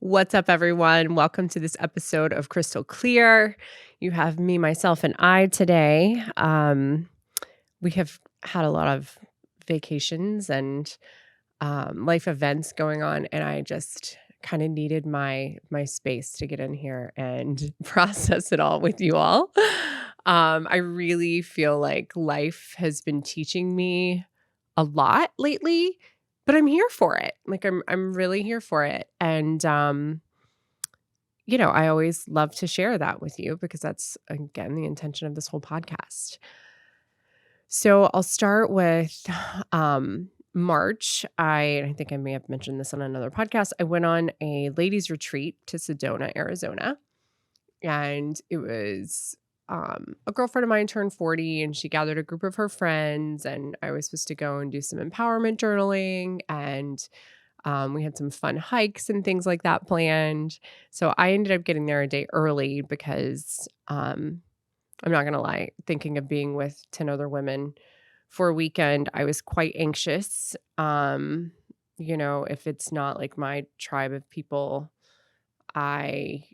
What's up, everyone? Welcome to this episode of Crystal Clear. You have me, myself, and I today. We have had a lot of vacations and life events going on, and I just kind of needed my space to get in here and process it all with you all. I really feel like life has been teaching me a lot lately, but I'm here for it. Like I'm really here for it. And I always love to share that with you because that's again the intention of this whole podcast. So I'll start with March. I think I may have mentioned this on another podcast. I went on a ladies' retreat to Sedona, Arizona, and it was a girlfriend of mine turned 40 and she gathered a group of her friends, and I was supposed to go and do some empowerment journaling, and we had some fun hikes and things like that planned. So I ended up getting there a day early because I'm not going to lie, thinking of being with 10 other women for a weekend, I was quite anxious. If it's not like my tribe of people, I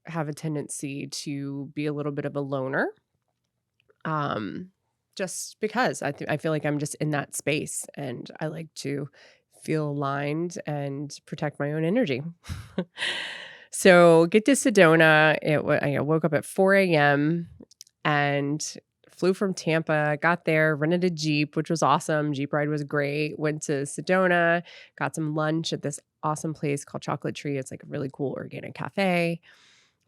have a tendency to be a little bit of a loner. Um, just because I feel like I'm just in that space and I like to feel aligned and protect my own energy. So get to Sedona. I woke up at 4 a.m. and flew from Tampa, got there, rented a Jeep, which was awesome. Jeep ride was great. Went to Sedona, got some lunch at this awesome place called Chocolate Tree. It's like a really cool organic cafe.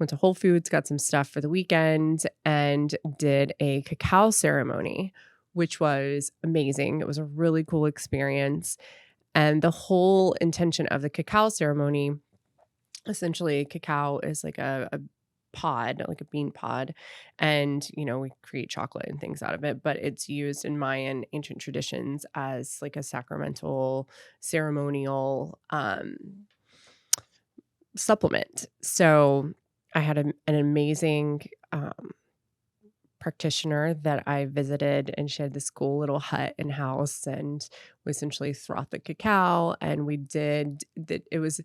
Went to Whole Foods, got some stuff for the weekend, and did a cacao ceremony, which was amazing. It was a really cool experience. And the whole intention of the cacao ceremony, essentially, cacao is like a pod, like a bean pod. And, we create chocolate and things out of it, but it's used in Mayan ancient traditions as like a sacramental, ceremonial supplement. So I had an amazing practitioner that I visited, and she had this cool little hut and house, and we essentially frothed the cacao, and we did that. It was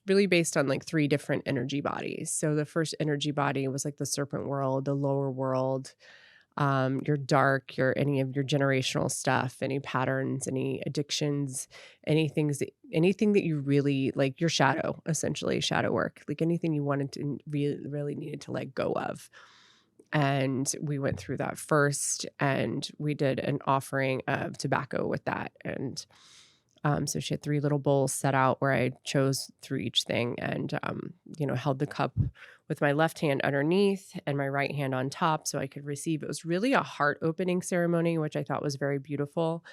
really based on like three different energy bodies. So the first energy body was like the serpent world, the lower world, your dark, any of your generational stuff, any patterns, any addictions, anything that you really like, your shadow, essentially shadow work, like anything you wanted to really needed to let go of. And we went through that first, and we did an offering of tobacco with that. And so she had three little bowls set out where I chose through each thing, and held the cup with my left hand underneath and my right hand on top so I could receive. It was really a heart opening ceremony, which I thought was very beautiful,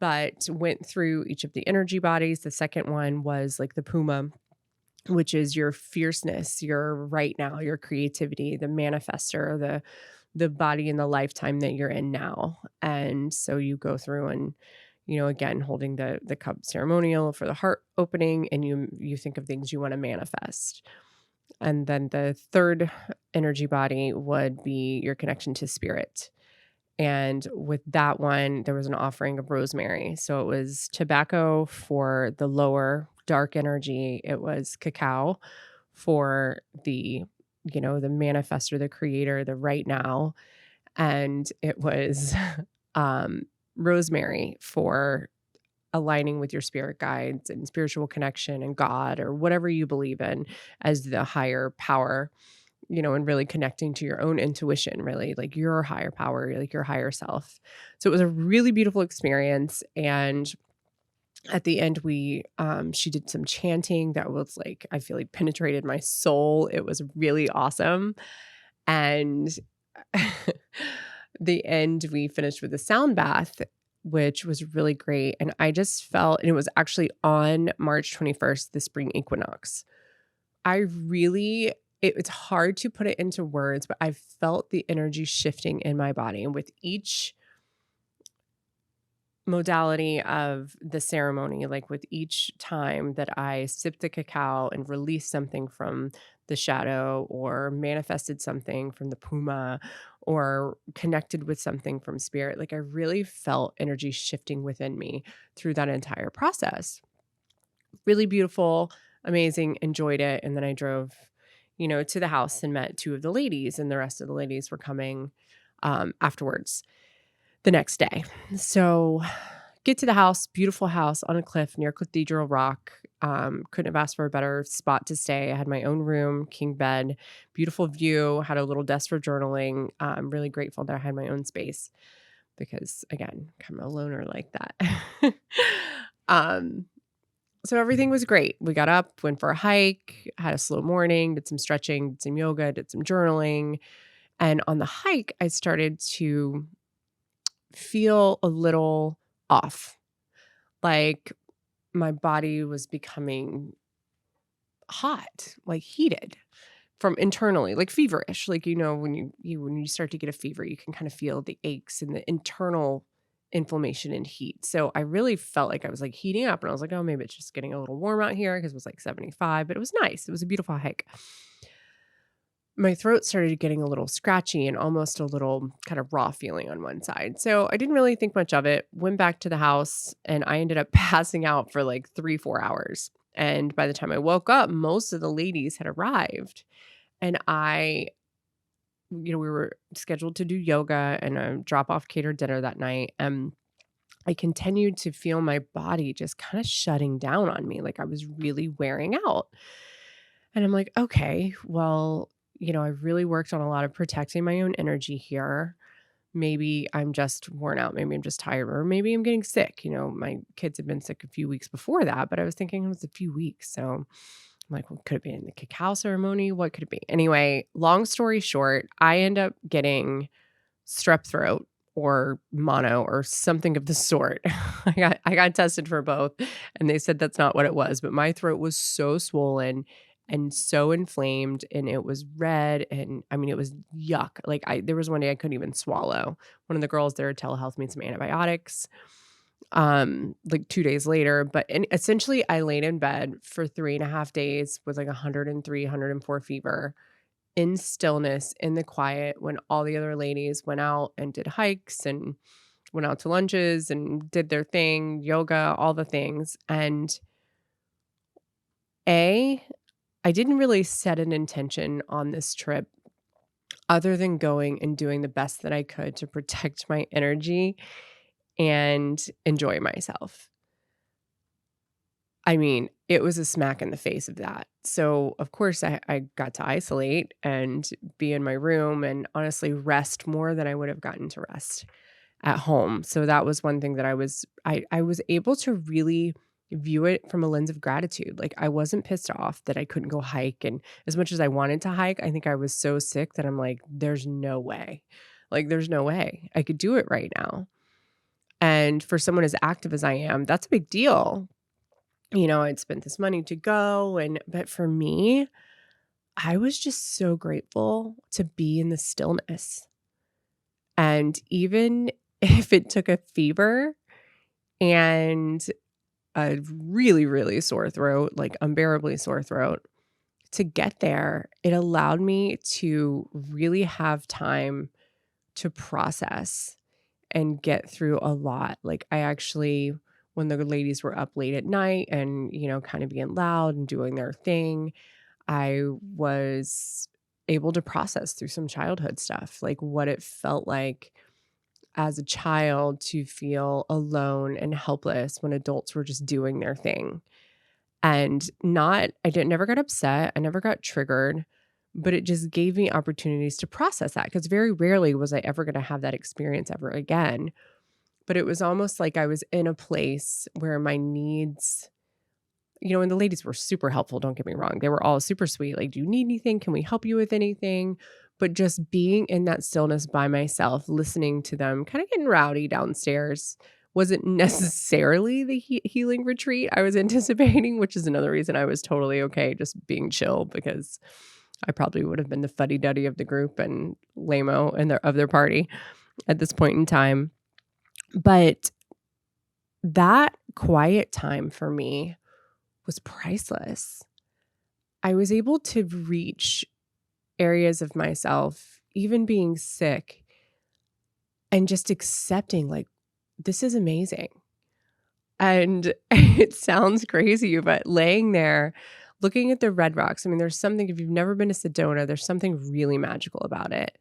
but went through each of the energy bodies. The second one was like the puma, which is your fierceness, your right now, your creativity, the manifester, the body and the lifetime that you're in now. And so you go through and, again, holding the cup ceremonial for the heart opening, and you think of things you want to manifest. And then the third energy body would be your connection to spirit. And with that one, there was an offering of rosemary. So it was tobacco for the lower dark energy. It was cacao for the manifestor, the creator, the right now. And it was rosemary for aligning with your spirit guides and spiritual connection and God, or whatever you believe in as the higher power, and really connecting to your own intuition, really like your higher power, like your higher self. So it was a really beautiful experience. And at the end, she did some chanting that was like, I feel like penetrated my soul. It was really awesome. And the end, we finished with a sound bath, which was really great. And I just felt, and it was actually on March 21st, the spring equinox. It's hard to put it into words, but I felt the energy shifting in my body. And with each modality of the ceremony, like with each time that I sipped the cacao and released something from the shadow, or manifested something from the puma, or connected with something from spirit, like I really felt energy shifting within me through that entire process. Really beautiful, amazing, enjoyed it. And then I drove, to the house and met two of the ladies, and the rest of the ladies were coming afterwards the next day. So get to the house, beautiful house on a cliff near Cathedral Rock. Couldn't have asked for a better spot to stay. I had my own room, king bed, beautiful view, had a little desk for journaling. I'm really grateful that I had my own space because, again, I'm a loner like that. um, so everything was great. We got up, went for a hike, had a slow morning, did some stretching, did some yoga, did some journaling. And on the hike, I started to feel a little off. Like my body was becoming hot, like heated from internally, like feverish. Like, when you start to get a fever, you can kind of feel the aches and the internal inflammation and heat. So I really felt like I was like heating up, and I was like, oh, maybe it's just getting a little warm out here because it was like 75, but it was nice. It was a beautiful hike. My throat started getting a little scratchy and almost a little kind of raw feeling on one side. So I didn't really think much of it, went back to the house, and I ended up passing out for like 3-4 hours. And by the time I woke up, most of the ladies had arrived. And we were scheduled to do yoga and drop off catered dinner that night. And I continued to feel my body just kind of shutting down on me. Like I was really wearing out. And I'm like, okay, well, I've really worked on a lot of protecting my own energy here. Maybe I'm just worn out. Maybe I'm just tired, or maybe I'm getting sick. My kids had been sick a few weeks before that, but I was thinking it was a few weeks. So I'm like, well, could it be in the cacao ceremony? What could it be? Anyway, long story short, I end up getting strep throat or mono or something of the sort. I got tested for both, and they said that's not what it was, but my throat was so swollen and so inflamed, and it was red, and I mean it was yuck. Like there was one day I couldn't even swallow. One of the girls there at telehealth made some antibiotics like 2 days later, but essentially I laid in bed for 3.5 days with like 103, 104 fever, in stillness, in the quiet, when all the other ladies went out and did hikes and went out to lunches and did their thing, yoga, all the things. And I didn't really set an intention on this trip other than going and doing the best that I could to protect my energy and enjoy myself. I mean, it was a smack in the face of that. So, of course, I got to isolate and be in my room and honestly rest more than I would have gotten to rest at home. So that was one thing that I was able to really view it from a lens of gratitude. Like I wasn't pissed off that I couldn't go hike, and as much as I wanted to hike, I think I was so sick that I'm like there's no way. Like there's no way I could do it right now. And for someone as active as I am, that's a big deal. I'd spent this money to go, but for me, I was just so grateful to be in the stillness. And even if it took a fever and a really, really sore throat, like unbearably sore throat, to get there, it allowed me to really have time to process and get through a lot. Like I actually, when the ladies were up late at night and, kind of being loud and doing their thing, I was able to process through some childhood stuff, like what it felt like as a child to feel alone and helpless when adults were just doing their thing. And I didn't never got upset. I never got triggered, but it just gave me opportunities to process that because very rarely was I ever going to have that experience ever again. But it was almost like I was in a place where my needs, and the ladies were super helpful. Don't get me wrong. They were all super sweet. Like, do you need anything? Can we help you with anything? But just being in that stillness by myself, listening to them kind of getting rowdy downstairs wasn't necessarily the healing retreat I was anticipating, which is another reason I was totally okay just being chill because I probably would have been the fuddy-duddy of the group and lame-o of their party at this point in time. But that quiet time for me was priceless. I was able to reach areas of myself, even being sick, and just accepting, like, this is amazing. And it sounds crazy, but laying there, looking at the red rocks, I mean, there's something, if you've never been to Sedona, there's something really magical about it.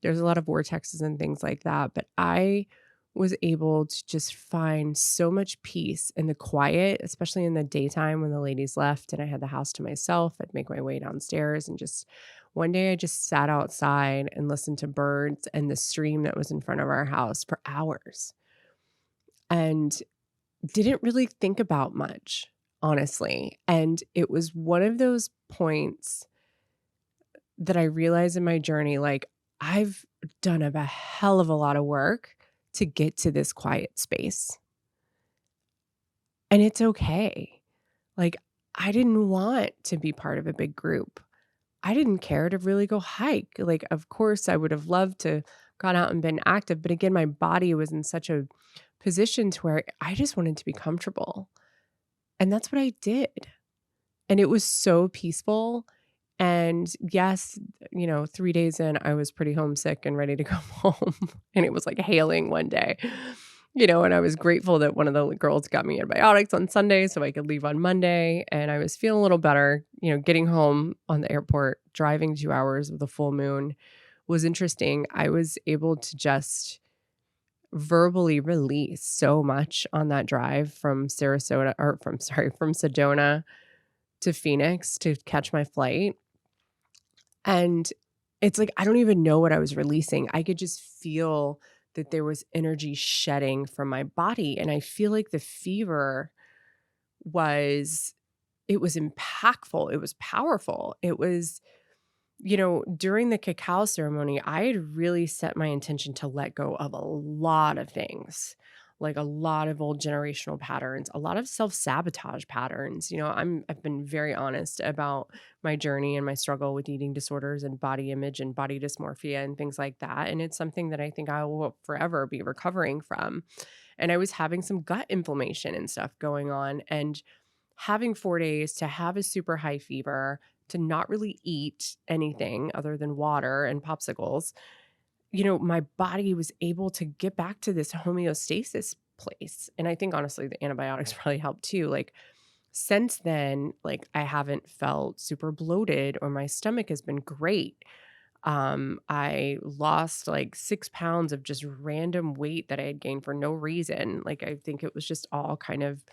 There's a lot of vortexes and things like that, but I was able to just find so much peace in the quiet, especially in the daytime when the ladies left and I had the house to myself. I'd make my way downstairs and just one day I just sat outside and listened to birds and the stream that was in front of our house for hours and didn't really think about much, honestly. And it was one of those points that I realized in my journey, like, I've done a hell of a lot of work to get to this quiet space. And it's okay. Like, I didn't want to be part of a big group. I didn't care to really go hike. Like, of course, I would have loved to gone out and been active, but again, my body was in such a position to where I just wanted to be comfortable. And that's what I did. And it was so peaceful. And yes, 3 days in, I was pretty homesick and ready to go home. And it was like hailing one day, and I was grateful that one of the girls got me antibiotics on Sunday so I could leave on Monday. And I was feeling a little better, getting home on the airport, driving 2 hours with a full moon was interesting. I was able to just verbally release so much on that drive from from Sedona to Phoenix to catch my flight. And it's like, I don't even know what I was releasing. I could just feel that there was energy shedding from my body. And I feel like the fever it was impactful. It was powerful. It was, during the cacao ceremony, I had really set my intention to let go of a lot of things, like a lot of old generational patterns, a lot of self-sabotage patterns. I've been very honest about my journey and my struggle with eating disorders and body image and body dysmorphia and things like that. And it's something that I think I will forever be recovering from. And I was having some gut inflammation and stuff going on. And having 4 days to have a super high fever, to not really eat anything other than water and popsicles, my body was able to get back to this homeostasis place. And I think honestly, the antibiotics probably helped too. Like since then, like I haven't felt super bloated or my stomach has been great. I lost like 6 pounds of just random weight that I had gained for no reason. Like I think it was just all kind of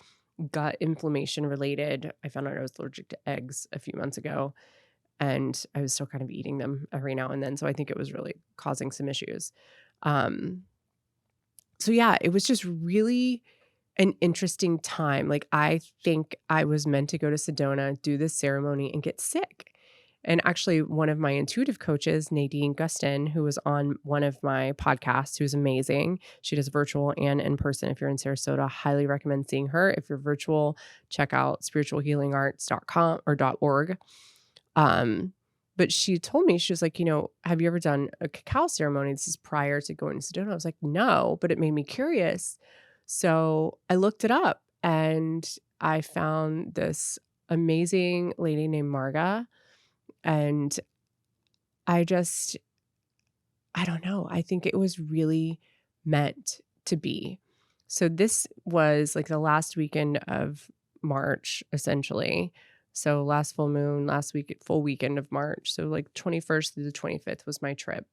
gut inflammation related. I found out I was allergic to eggs a few months ago and I was still kind of eating them every now and then. So I think it was really causing some issues. Um, so yeah, it was just really an interesting time. Like I think I was meant to go to Sedona, do this ceremony and get sick. And actually one of my intuitive coaches, Nadine Gustin, who was on one of my podcasts, who's amazing. She does virtual and in person. If you're in Sarasota, highly recommend seeing her. If you're virtual, check out spiritualhealingarts.com or .org. But she told me, she was like, have you ever done a cacao ceremony? This is prior to going to Sedona. I was like, no, but it made me curious. So I looked it up and I found this amazing lady named Marga. And I don't know. I think it was really meant to be. So this was like the last weekend of March, essentially. So last full moon, last week, full weekend of March. So like 21st through the 25th was my trip.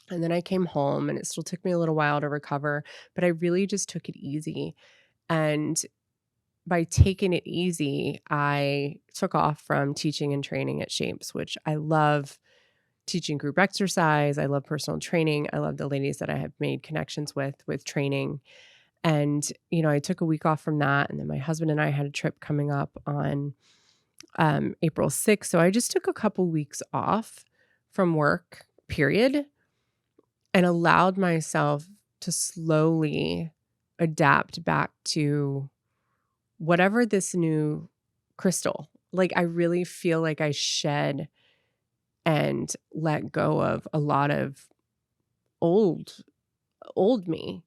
And then I came home and it still took me a little while to recover, but I really just took it easy. And by taking it easy, I took off from teaching and training at Shapes, which I love teaching group exercise. I love personal training. I love the ladies that I have made connections with training. And, I took a week off from that. And then my husband and I had a trip coming up on April 6th. So I just took a couple weeks off from work, period, and allowed myself to slowly adapt back to whatever this new crystal. Like I really feel like I shed and let go of a lot of old me,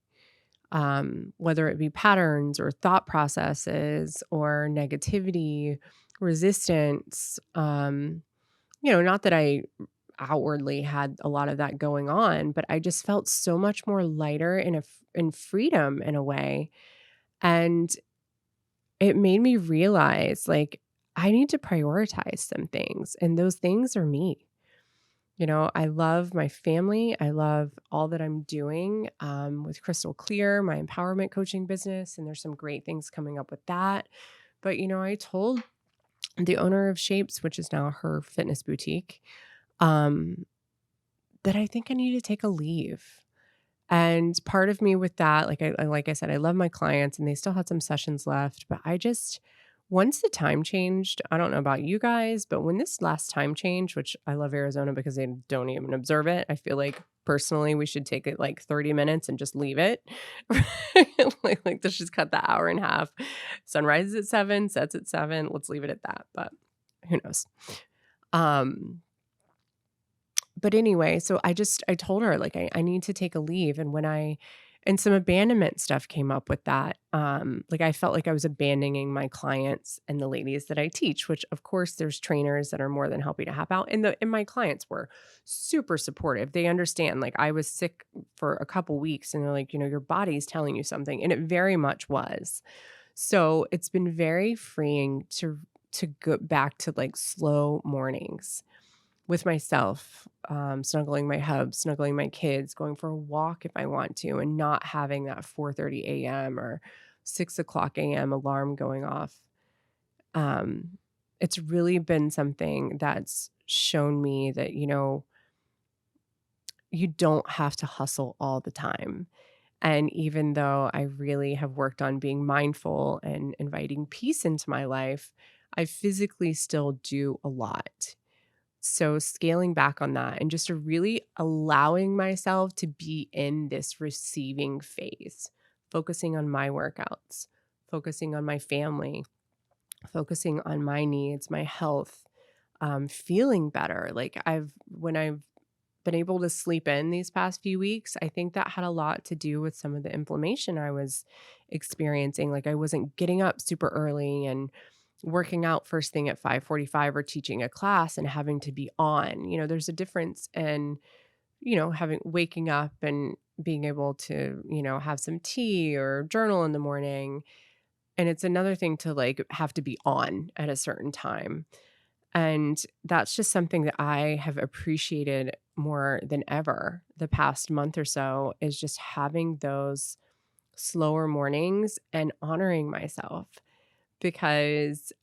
whether it be patterns or thought processes or negativity, resistance. Not that I outwardly had a lot of that going on, but I just felt so much more lighter in freedom in a way. And it made me realize, like, I need to prioritize some things, and those things are me. I love my family. I love all that I'm doing with Crystal Clear, my empowerment coaching business, and there's some great things coming up with that. But, I told the owner of Shapes, which is now her fitness boutique, um, that I think I need to take a leave. And part of me with that, like I said, I love my clients and they still had some sessions left, but I just once the time changed, I don't know about you guys, but when this last time changed, which I love Arizona because they don't even observe it, I feel like personally we should take it like 30 minutes and just leave it. Like let's just cut the hour in half. Sun rises at 7, sets at 7. Let's leave it at that. But who knows? Um, but anyway, so I told her like I need to take a leave. And some abandonment stuff came up with that. Like I felt like I was abandoning my clients and the ladies that I teach, which of course there's trainers that are more than happy to help out. And my clients were super supportive. They understand like I was sick for a couple weeks and they're like, your body's telling you something. And it very much was. So it's been very freeing to go back to like slow mornings with myself, snuggling my hub, snuggling my kids, going for a walk if I want to, and not having that 4:30 a.m. or 6 o'clock a.m. alarm going off. Um, it's really been something that's shown me that, you don't have to hustle all the time. And even though I really have worked on being mindful and inviting peace into my life, I physically still do a lot. So scaling back on that and just really allowing myself to be in this receiving phase, focusing on my workouts, focusing on my family, focusing on my needs, my health, feeling better. When I've been able to sleep in these past few weeks, I think that had a lot to do with some of the inflammation I was experiencing. Like I wasn't getting up super early and working out first thing at 5:45 or teaching a class and having to be on. There's a difference in, having waking up and being able to, have some tea or journal in the morning. And it's another thing to like have to be on at a certain time. And that's just something that I have appreciated more than ever the past month or so is just having those slower mornings and honoring myself because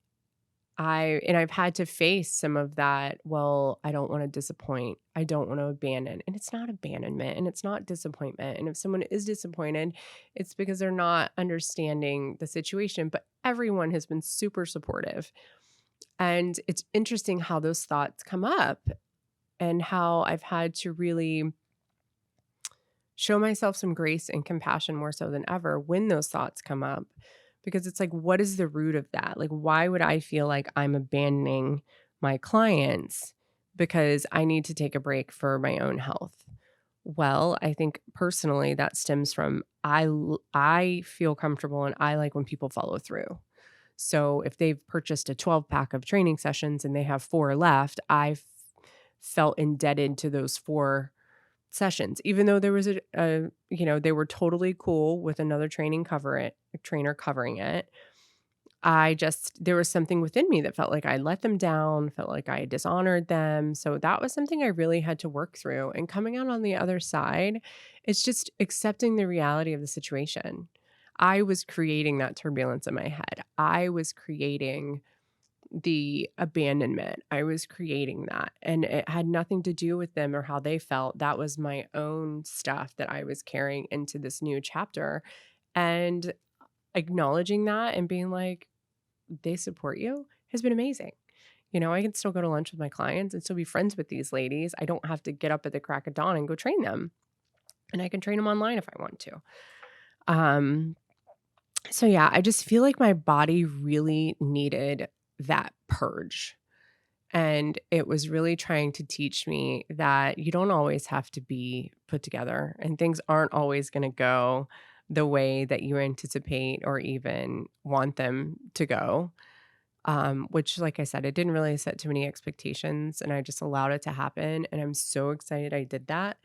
I've had to face some of that, well, I don't wanna disappoint, I don't wanna abandon, and it's not abandonment, and it's not disappointment, and if someone is disappointed, it's because they're not understanding the situation, but everyone has been super supportive, and it's interesting how those thoughts come up and how I've had to really show myself some grace and compassion more so than ever when those thoughts come up. Because it's like, what is the root of that? Like, why would I feel like I'm abandoning my clients because I need to take a break for my own health? Well, I think personally that stems from I feel comfortable and I like when people follow through. So if they've purchased a 12 pack of training sessions and they have 4 left, felt indebted to those 4 sessions, even though there was they were totally cool with another trainer covering it. There was something within me that felt like I let them down, felt like I dishonored them. So that was something I really had to work through. And coming out on the other side, it's just accepting the reality of the situation. I was creating that turbulence in my head. I was creating the abandonment. I was creating that, and it had nothing to do with them or how they felt. That was my own stuff that I was carrying into this new chapter, and acknowledging that and being like, "They support you," has been amazing. I can still go to lunch with my clients and still be friends with these ladies. I don't have to get up at the crack of dawn and go train them, and I can train them online if I want to. Um, so yeah, I just feel like my body really needed that purge. And it was really trying to teach me that you don't always have to be put together and things aren't always going to go the way that you anticipate or even want them to go. Which, like I said, I didn't really set too many expectations and I just allowed it to happen. And I'm so excited I did that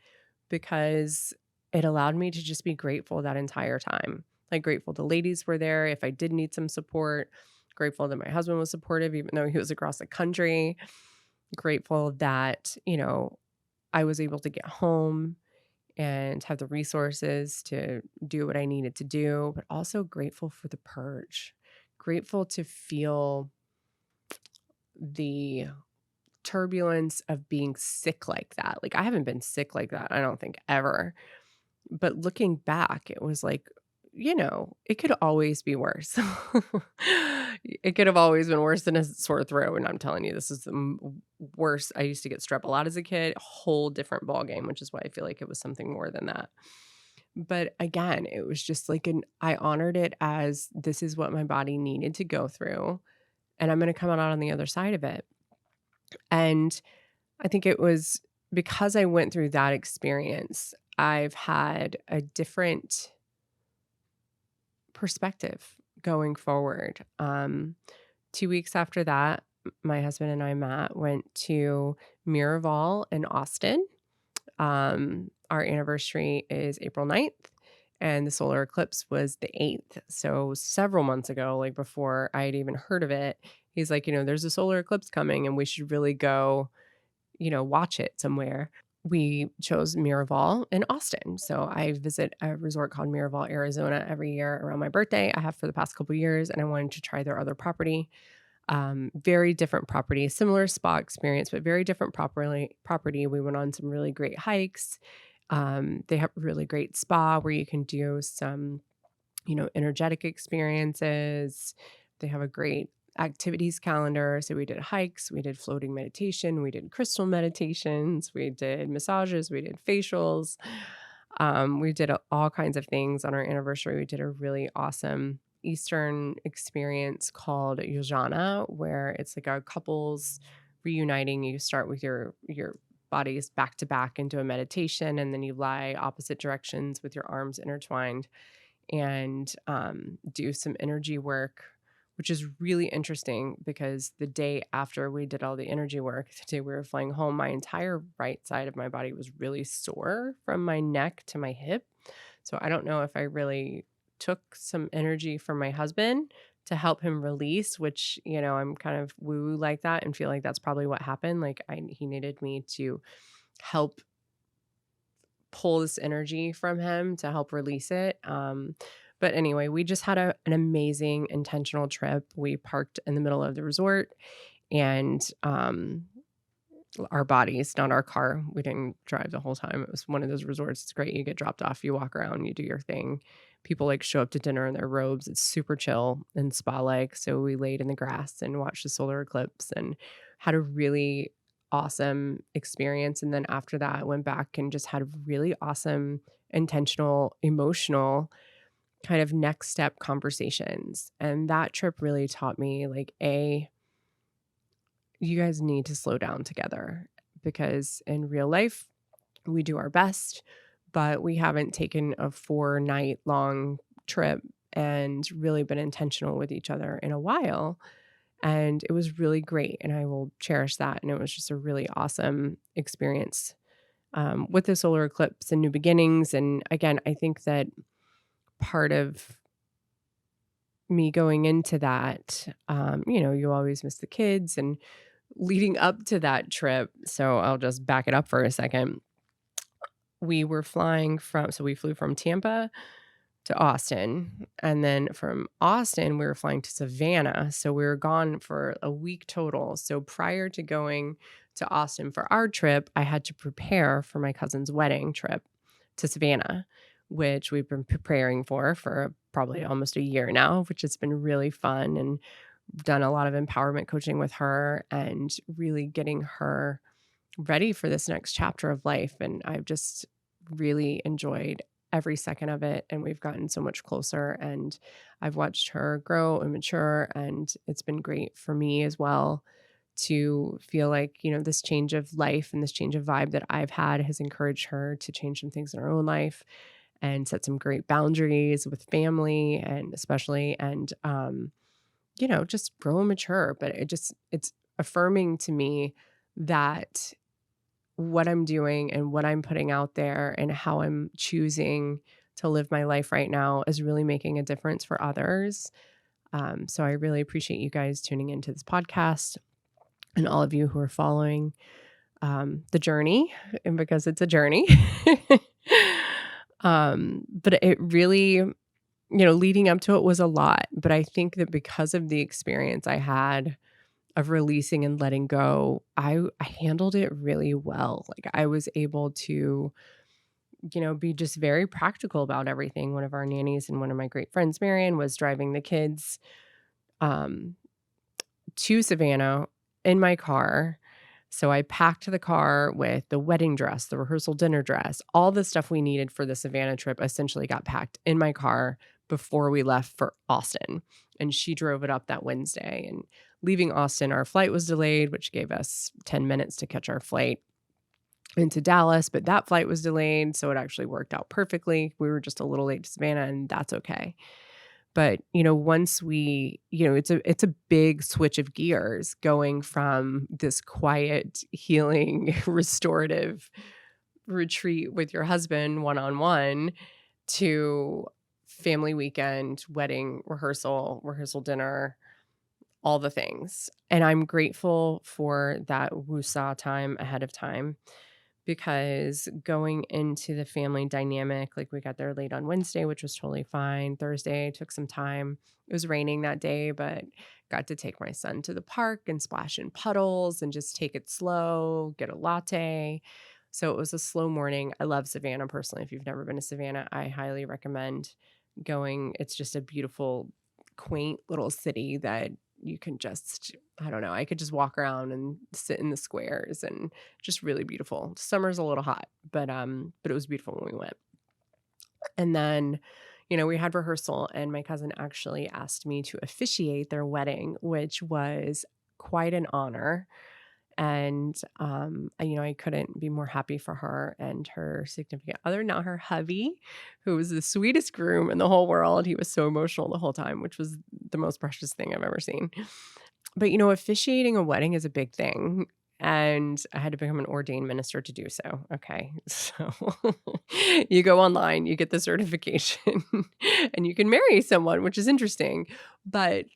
because it allowed me to just be grateful that entire time. Like, grateful the ladies were there if I did need some support, Grateful that my husband was supportive, even though he was across the country. Grateful that, I was able to get home and have the resources to do what I needed to do, but also grateful for the purge. Grateful to feel the turbulence of being sick like that. Like, I haven't been sick like that, I don't think, ever. But looking back, it was like, it could always be worse. It could have always been worse than a sore throat, and I'm telling you, this is the worst. I used to get strep a lot as a kid, a whole different ballgame, which is why I feel like it was something more than that. But again, it was just like I honored it as this is what my body needed to go through, and I'm gonna come out on the other side of it. And I think it was because I went through that experience, I've had a different perspective going forward. 2 weeks after that, my husband and I, Matt, went to Miraval in Austin. Our anniversary is April 9th, and the solar eclipse was the 8th. So several months ago, like before I had even heard of it, he's like, there's a solar eclipse coming and we should really go, watch it somewhere. We chose Miraval in Austin. So I visit a resort called Miraval, Arizona every year around my birthday. I have for the past couple of years, and I wanted to try their other property. Very different property, similar spa experience, but very different property. We went on some really great hikes. They have a really great spa where you can do some, energetic experiences. They have a great activities calendar. So we did hikes, we did floating meditation, we did crystal meditations, we did massages, we did facials. We did all kinds of things on our anniversary. We did a really awesome Eastern experience called Yojana, where it's like a couples reuniting. You start with your bodies back to back into a meditation, and then you lie opposite directions with your arms intertwined and do some energy work, which is really interesting because the day after we did all the energy work, the day we were flying home, my entire right side of my body was really sore from my neck to my hip. So I don't know if I really took some energy from my husband to help him release, which, I'm kind of woo like that and feel like that's probably what happened. Like he needed me to help pull this energy from him to help release it. But anyway, we just had an amazing intentional trip. We parked in the middle of the resort and our bodies, not our car. We didn't drive the whole time. It was one of those resorts. It's great. You get dropped off, you walk around, you do your thing. People like show up to dinner in their robes. It's super chill and spa-like. So we laid in the grass and watched the solar eclipse and had a really awesome experience. And then after that, I went back and just had really awesome, intentional, emotional kind of next step conversations. And that trip really taught me like, you guys need to slow down together because in real life, we do our best, but we haven't taken a 4-night long trip and really been intentional with each other in a while. And it was really great. And I will cherish that. And it was just a really awesome experience with the solar eclipse and new beginnings. And again, I think that part of me going into that, you always miss the kids and leading up to that trip. So I'll just back it up for a second. We were we flew from Tampa to Austin. And then from Austin, we were flying to Savannah. So we were gone for a week total. So prior to going to Austin for our trip, I had to prepare for my cousin's wedding trip to Savannah, which we've been preparing for probably almost a year now, which has been really fun, and done a lot of empowerment coaching with her and really getting her ready for this next chapter of life. And I've just really enjoyed every second of it. And we've gotten so much closer, and I've watched her grow and mature. And it's been great for me as well to feel like, this change of life and this change of vibe that I've had has encouraged her to change some things in her own life and set some great boundaries with family and especially, and, just grow and mature. But it's affirming to me that what I'm doing and what I'm putting out there and how I'm choosing to live my life right now is really making a difference for others. So I really appreciate you guys tuning into this podcast and all of you who are following the journey, and because it's a journey. But it really, leading up to it was a lot. But I think that because of the experience I had of releasing and letting go, I handled it really well. Like I was able to, be just very practical about everything. One of our nannies and one of my great friends, Marion, was driving the kids um, to Savannah in my car. So I packed the car with the wedding dress, the rehearsal dinner dress, all the stuff we needed for the Savannah trip essentially got packed in my car before we left for Austin. And she drove it up that Wednesday. And leaving Austin, our flight was delayed, which gave us 10 minutes to catch our flight into Dallas. But that flight was delayed. So it actually worked out perfectly. We were just a little late to Savannah, and that's okay. But, once we, it's a big switch of gears going from this quiet, healing, restorative retreat with your husband one-on-one to family weekend, wedding, rehearsal dinner, all the things. And I'm grateful for that woosah time ahead of time, because going into the family dynamic, like we got there late on Wednesday, which was totally fine. Thursday took some time. It was raining that day, but got to take my son to the park and splash in puddles and just take it slow, get a latte. So it was a slow morning. I love Savannah personally. If you've never been to Savannah, I highly recommend going. It's just a beautiful, quaint little city that you can just, I don't know, I could just walk around and sit in the squares, and just really beautiful. Summer's a little hot, but it was beautiful when we went. And then, we had rehearsal, and my cousin actually asked me to officiate their wedding, which was quite an honor. And I couldn't be more happy for her and her significant other, now her hubby, who was the sweetest groom in the whole world. He was so emotional the whole time, which was the most precious thing I've ever seen. But, officiating a wedding is a big thing, and I had to become an ordained minister to do so. Okay. So you go online, you get the certification, and you can marry someone, which is interesting. But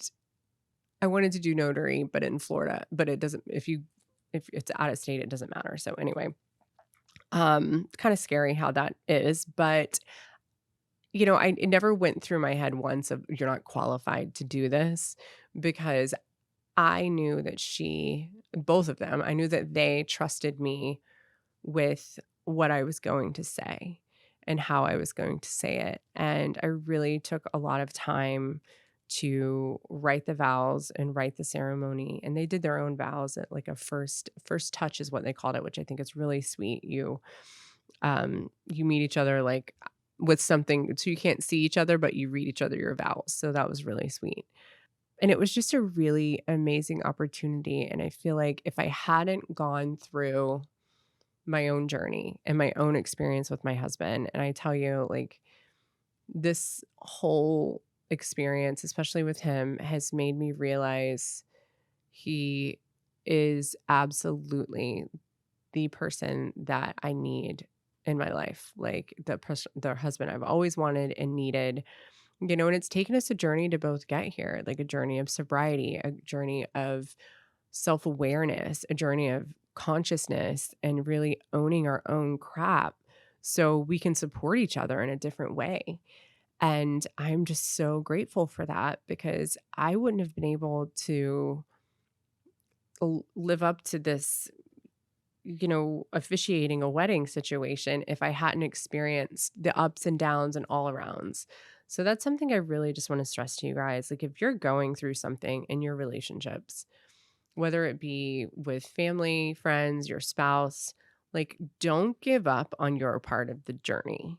I wanted to do notary, but in Florida, but it doesn't, if it's out of state, it doesn't matter. So anyway, kind of scary how that is, but it never went through my head once of you're not qualified to do this, because I knew that both of them, I knew that they trusted me with what I was going to say and how I was going to say it. And I really took a lot of time to write the vows and write the ceremony. And they did their own vows at like a first touch is what they called it, which I think is really sweet. You meet each other like with something, so you can't see each other, but you read each other your vows. So that was really sweet. And it was just a really amazing opportunity. And I feel like if I hadn't gone through my own journey and my own experience with my husband, and I tell you, like, this whole experience, especially with him, has made me realize he is absolutely the person that I need in my life, like the husband I've always wanted and needed. And it's taken us a journey to both get here, like a journey of sobriety, a journey of self-awareness, a journey of consciousness, and really owning our own crap so we can support each other in a different way. And I'm just so grateful for that, because I wouldn't have been able to live up to this, officiating a wedding situation if I hadn't experienced the ups and downs and all arounds. So that's something I really just want to stress to you guys. Like, if you're going through something in your relationships, whether it be with family, friends, your spouse, like, don't give up on your part of the journey,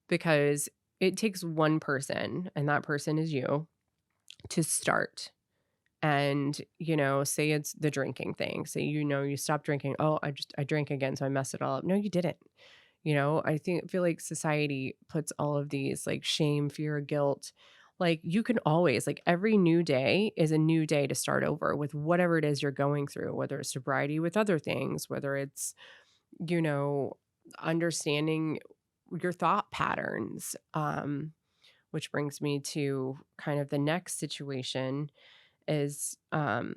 because it takes one person, and that person is you, to start. And, say it's the drinking thing. Say, you stop drinking. Oh, I drank again, so I messed it all up. No, you didn't. Feel like society puts all of these like shame, fear, guilt. Like, you can always, like, every new day is a new day to start over with whatever it is you're going through, whether it's sobriety with other things, whether it's, you know, understanding your thought patterns, which brings me to kind of the next situation is, my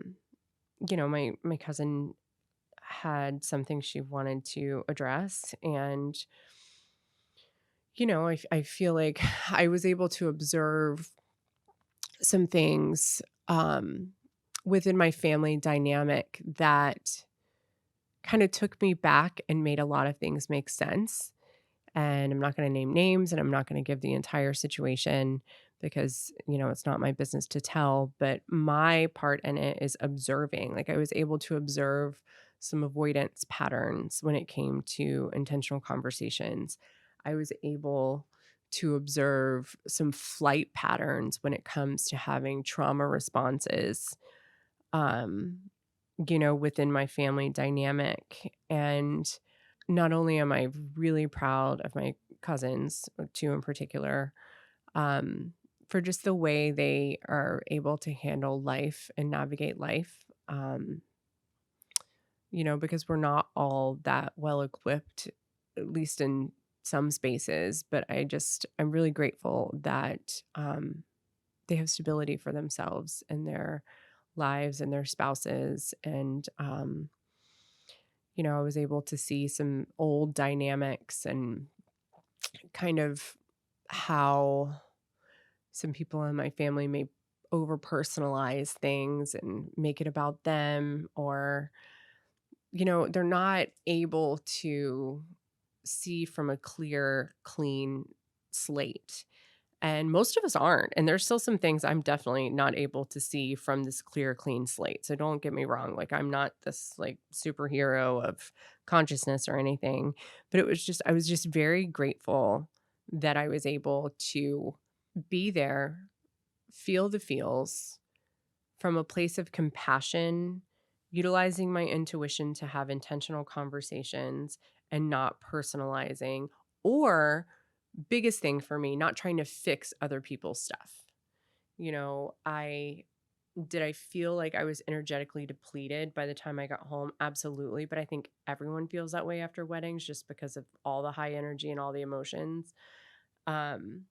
cousin had something she wanted to address. And, I feel like I was able to observe some things within my family dynamic that kind of took me back and made a lot of things make sense. And I'm not going to name names and I'm not going to give the entire situation because, it's not my business to tell. But my part in it is observing. Like I was able to observe some avoidance patterns when it came to intentional conversations. I was able to observe some flight patterns when it comes to having trauma responses, um, within my family dynamic. And not only am I really proud of my cousins, two in particular, um, for just the way they are able to handle life and navigate life, because we're not all that well equipped, at least in some spaces. But I'm really grateful that they have stability for themselves and their lives and their spouses. And, I was able to see some old dynamics and kind of how some people in my family may over personalize things and make it about them, or, they're not able to see from a clear, clean slate. And most of us aren't. And there's still some things I'm definitely not able to see from this clear, clean slate. So don't get me wrong. Like I'm not this like superhero of consciousness or anything. But I was just very grateful that I was able to be there, feel the feels from a place of compassion, utilizing my intuition to have intentional conversations and not personalizing, or biggest thing for me, not trying to fix other people's stuff. I feel like I was energetically depleted by the time I got home? Absolutely. But I think everyone feels that way after weddings just because of all the high energy and all the emotions. Um,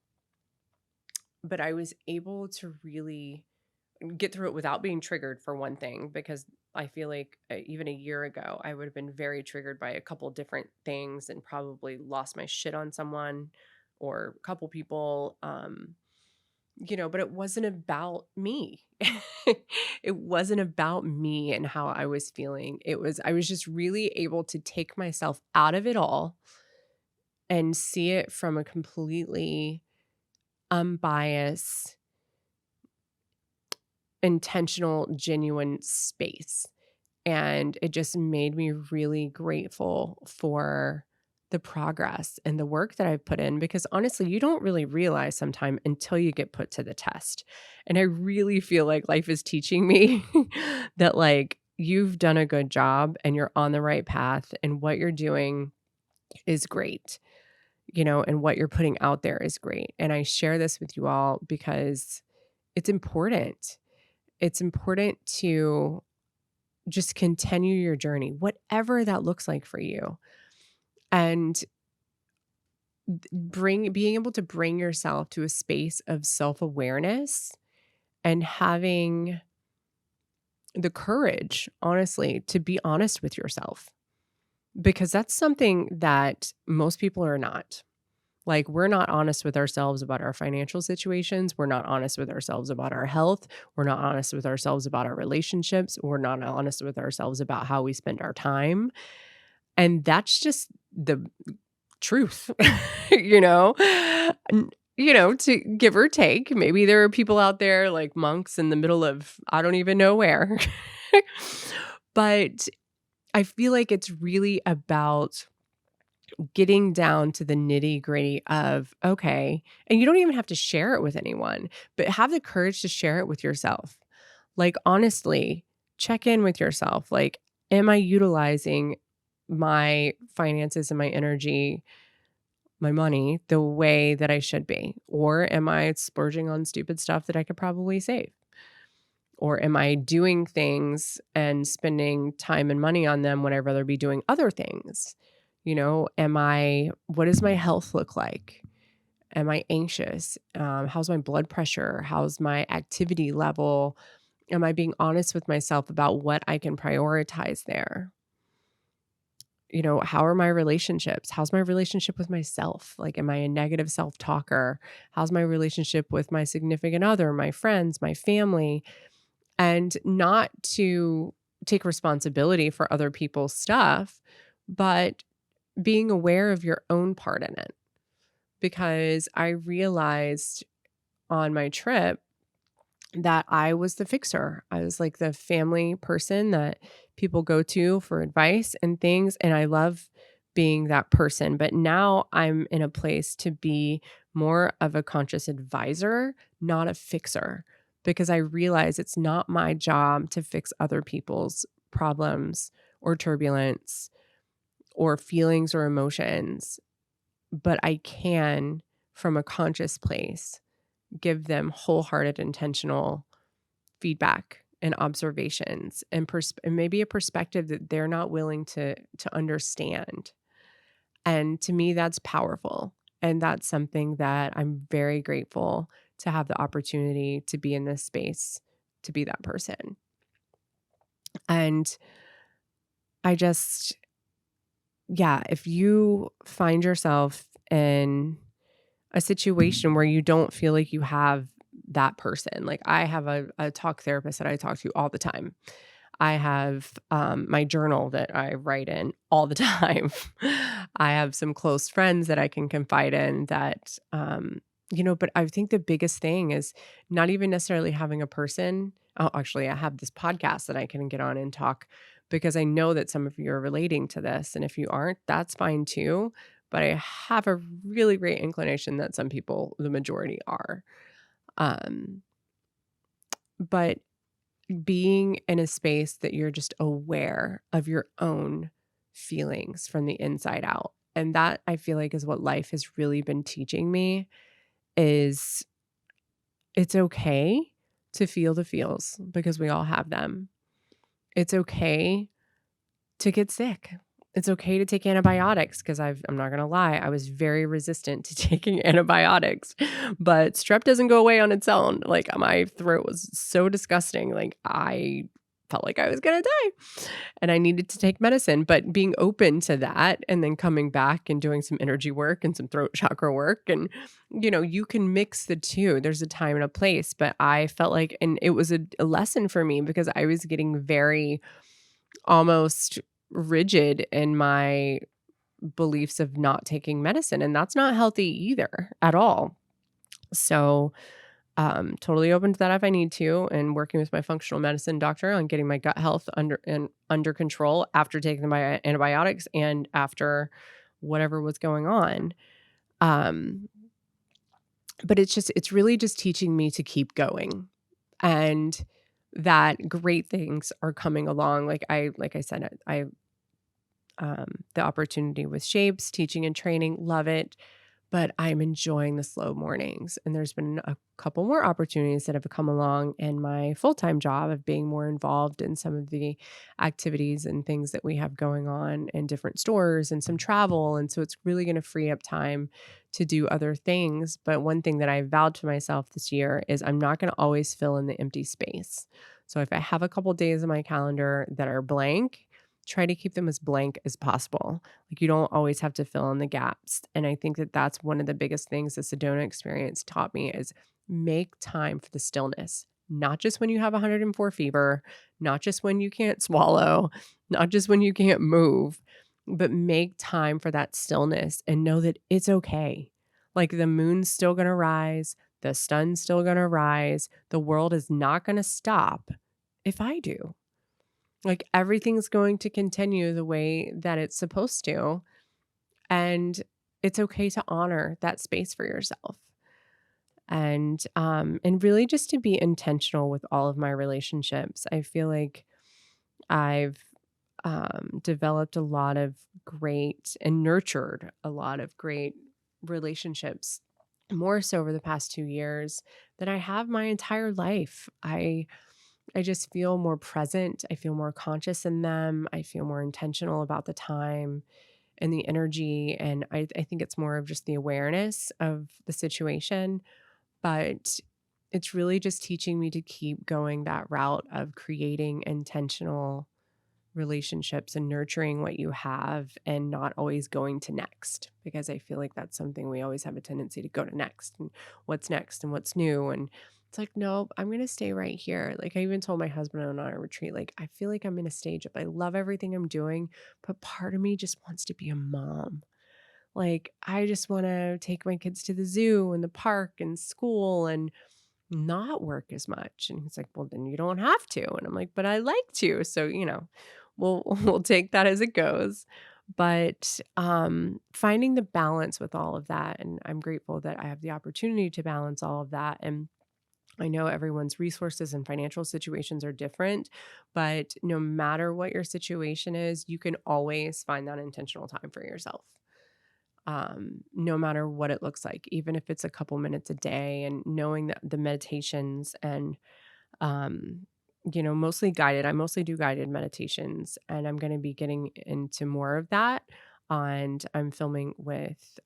but I was able to really get through it without being triggered, for one thing, because I feel like even a year ago, I would have been very triggered by a couple different things and probably lost my shit on someone or a couple people. But it wasn't about me. It wasn't about me and how I was feeling. I was just really able to take myself out of it all and see it from a completely unbiased, intentional, genuine space. And it just made me really grateful for the progress and the work that I've put in, because honestly, you don't really realize sometime until you get put to the test. And I really feel like life is teaching me that like you've done a good job and you're on the right path and what you're doing is great, and what you're putting out there is great. And I share this with you all because it's important. It's important to just continue your journey, whatever that looks like for you. And being able to bring yourself to a space of self-awareness and having the courage, honestly, to be honest with yourself, because that's something that most people are not. Like, we're not honest with ourselves about our financial situations. We're not honest with ourselves about our health. We're not honest with ourselves about our relationships. We're not honest with ourselves about how we spend our time. And that's just the truth, you know? To give or take. Maybe there are people out there like monks in the middle of I don't even know where. But I feel like it's really about getting down to the nitty-gritty of, okay, and you don't even have to share it with anyone, but have the courage to share it with yourself. Like, honestly, check in with yourself. Like, am I utilizing my finances and my energy, my money, the way that I should be? Or am I splurging on stupid stuff that I could probably save? Or am I doing things and spending time and money on them when I'd rather be doing other things? What does my health look like? Am I anxious? How's my blood pressure? How's my activity level? Am I being honest with myself about what I can prioritize there? How are my relationships? How's my relationship with myself? Like, am I a negative self talker? How's my relationship with my significant other, my friends, my family? And not to take responsibility for other people's stuff, but being aware of your own part in it. Because I realized on my trip that I was the fixer. I was like the family person that people go to for advice and things. And I love being that person. But now I'm in a place to be more of a conscious advisor, not a fixer, because I realize it's not my job to fix other people's problems or turbulence or feelings or emotions. But I can, from a conscious place, give them wholehearted, intentional feedback and observations and maybe a perspective that they're not willing to understand. And to me, that's powerful. And that's something that I'm very grateful to have the opportunity to be in this space, to be that person. And I just, yeah, if you find yourself in a situation where you don't feel like you have that person. Like, I have a talk therapist that I talk to all the time. I have my journal that I write in all the time. I have some close friends that I can confide in that, but I think the biggest thing is not even necessarily having a person. Oh, actually, I have this podcast that I can get on and talk because I know that some of you are relating to this. And if you aren't, that's fine too. But I have a really great inclination that some people, the majority, are. Um, but being in a space that you're just aware of your own feelings from the inside out. And that I feel like is what life has really been teaching me is it's okay to feel the feels because we all have them. It's okay to get sick. It's okay to take antibiotics because I'm not gonna lie, I was very resistant to taking antibiotics, but strep doesn't go away on its own. Like, my throat was so disgusting, like, I felt like I was gonna die, and I needed to take medicine, but being open to that and then coming back and doing some energy work and some throat chakra work and, you can mix the 2. There's a time and a place, but I felt like and it was a lesson for me because I was getting very almost rigid in my beliefs of not taking medicine, and that's not healthy either at all. So, totally open to that if I need to, and working with my functional medicine doctor on getting my gut health under control after taking my antibiotics and after whatever was going on. Um, but it's really just teaching me to keep going and that great things are coming along. Like I said, the opportunity with shapes, teaching and training, love it. But I'm enjoying the slow mornings. And there's been a couple more opportunities that have come along in my full-time job of being more involved in some of the activities and things that we have going on in different stores and some travel. And so it's really going to free up time to do other things. But one thing that I vowed to myself this year is I'm not going to always fill in the empty space. So if I have a couple days in my calendar that are blank, try to keep them as blank as possible. Like, you don't always have to fill in the gaps. And I think that that's one of the biggest things the Sedona experience taught me is make time for the stillness. Not just when you have 104 fever, not just when you can't swallow, not just when you can't move, but make time for that stillness and know that it's okay. Like, the moon's still going to rise, the sun's still going to rise, the world is not going to stop if I do. Like, everything's going to continue the way that it's supposed to, and it's okay to honor that space for yourself. And really just to be intentional with all of my relationships. I feel like I've developed a lot of great and nurtured a lot of great relationships more so over the past 2 years than I have my entire life. I just feel more present. I feel more conscious in them. I feel more intentional about the time. and the energy. And I think it's more of just the awareness of the situation. But it's really just teaching me to keep going that route of creating intentional relationships and nurturing what you have and not always going to next, because I feel like that's something we always have a tendency to go to next and what's new. And it's like, nope, I'm going to stay right here. Like I even told my husband on our retreat, like, I feel like I'm in a stage up. I love everything I'm doing, but part of me just wants to be a mom. Like, I just want to take my kids to the zoo and the park and school and not work as much. And he's like, well, then you don't have to. And I'm like, but I like to. So, we'll take that as it goes. But finding the balance with all of that. And I'm grateful that I have the opportunity to balance all of that. And I know everyone's resources and financial situations are different, but no matter what your situation is, you can always find that intentional time for yourself. No matter what it looks like, even if it's a couple minutes a day, and knowing that the meditations and, um, mostly guided, I mostly do guided meditations, and I'm going to be getting into more of that. And I'm filming with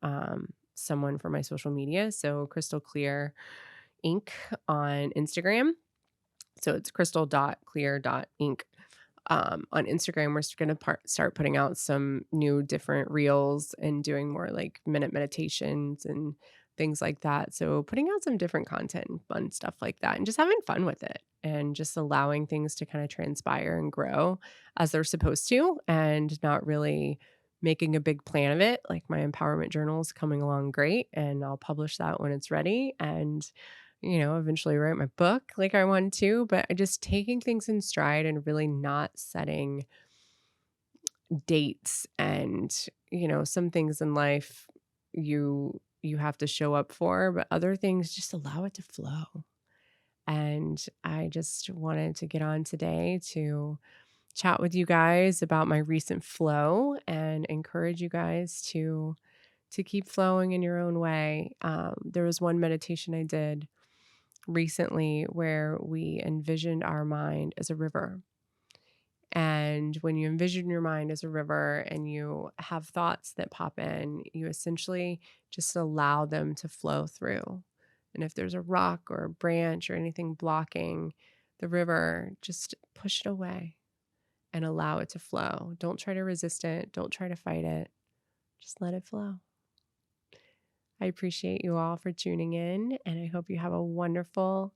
someone for my social media. So Crystal Clear Ink on Instagram. So it's crystal.clear.ink. On Instagram, we're going to start putting out some new different reels and doing more like minute meditations and things like that. So putting out some different content and fun stuff like that and just having fun with it and just allowing things to kind of transpire and grow as they're supposed to, and not really making a big plan of it. Like my empowerment journal is coming along great, and I'll publish that when it's ready. And eventually write my book like I want to, but I just taking things in stride and really not setting dates. And, some things in life you have to show up for, but other things just allow it to flow. And I just wanted to get on today to chat with you guys about my recent flow and encourage you guys to keep flowing in your own way. There was one meditation I did recently where we envisioned our mind as a river. And when you envision your mind as a river and you have thoughts that pop in, you essentially just allow them to flow through. And if there's a rock or a branch or anything blocking the river, just push it away and allow it to flow. Don't try to resist it. Don't try to fight it. Just let it flow. I appreciate you all for tuning in, and I hope you have a wonderful